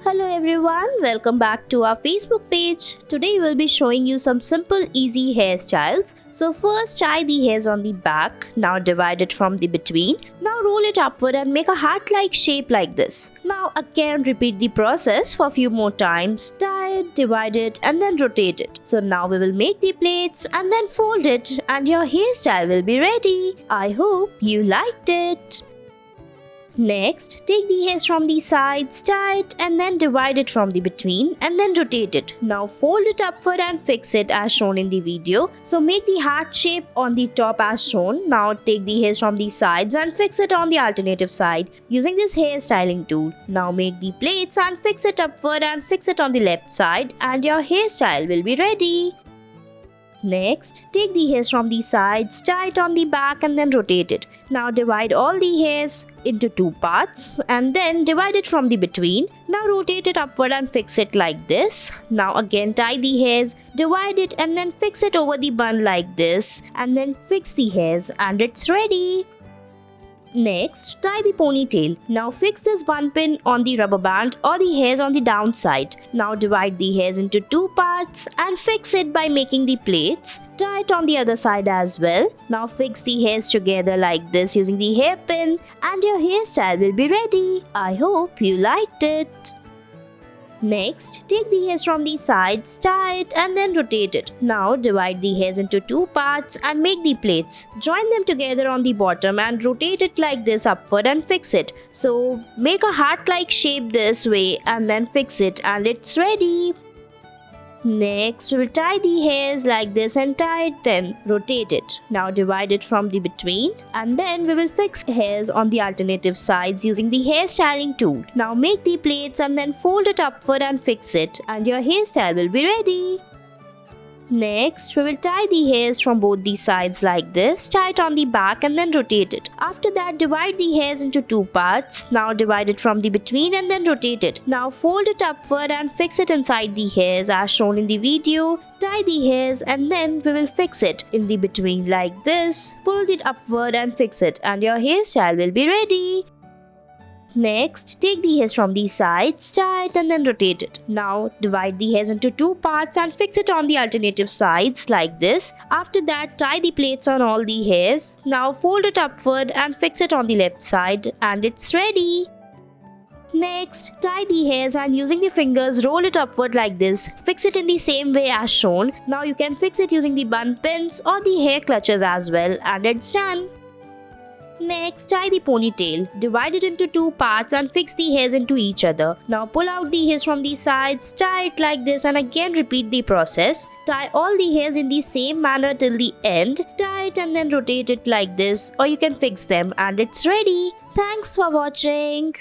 Hello everyone, welcome back to our Facebook page. Today we'll be showing you some simple easy hairstyles. So first tie the hairs on the back, now divide it from the between. Now roll it upward and make a heart-like shape like this. Now again repeat the process for a few more times. Tie it, divide it and then rotate it. So now we will make the plaits and then fold it and your hairstyle will be ready. I hope you liked it. Next, take the hairs from the sides, tie it and then divide it from the between and then rotate it. Now fold it upward and fix it as shown in the video. So make the heart shape on the top as shown. Now take the hairs from the sides and fix it on the alternative side using this hairstyling tool. Now make the plaits and fix it upward and fix it on the left side and your hairstyle will be ready. Next, take the hairs from the sides, tie it on the back and then rotate it. Now divide all the hairs into two parts and then divide it from the between. Now rotate it upward and fix it like this. Now again tie the hairs, divide it and then fix it over the bun like this and then fix the hairs and it's ready. Next, tie the ponytail. Now fix this bun pin on the rubber band or the hairs on the downside. Now divide the hairs into two parts and fix it by making the plaits. Tie it on the other side as well. Now fix the hairs together like this using the hairpin and your hairstyle will be ready. I hope you liked it. Next, take the hairs from the sides, tie it and then rotate it. Now divide the hairs into two parts and make the plaits. Join them together on the bottom and rotate it like this upward and fix it. So make a heart-like shape this way and then fix it and it's ready. Next, we will tie the hairs like this and tie it then rotate it. Now divide it from the between and then we will fix hairs on the alternative sides using the hairstyling tool. Now make the plaits and then fold it upward and fix it and your hairstyle will be ready. Next, we will tie the hairs from both the sides like this, tie it on the back and then rotate it. After that, divide the hairs into two parts. Now divide it from the between and then rotate it. Now fold it upward and fix it inside the hairs as shown in the video. Tie the hairs and then we will fix it in the between like this. Pull it upward and fix it and your hairstyle will be ready. Next, take the hairs from the sides, tie it and then rotate it. Now, divide the hairs into two parts and fix it on the alternative sides like this. After that, tie the plaits on all the hairs. Now, fold it upward and fix it on the left side and it's ready. Next, tie the hairs and using the fingers, roll it upward like this. Fix it in the same way as shown. Now, you can fix it using the bun pins or the hair clutches as well and it's done. Next, tie the ponytail. Divide it into two parts and fix the hairs into each other. Now pull out the hairs from the sides, tie it like this and again repeat the process. Tie all the hairs in the same manner till the end. Tie it and then rotate it like this or you can fix them and it's ready. Thanks for watching.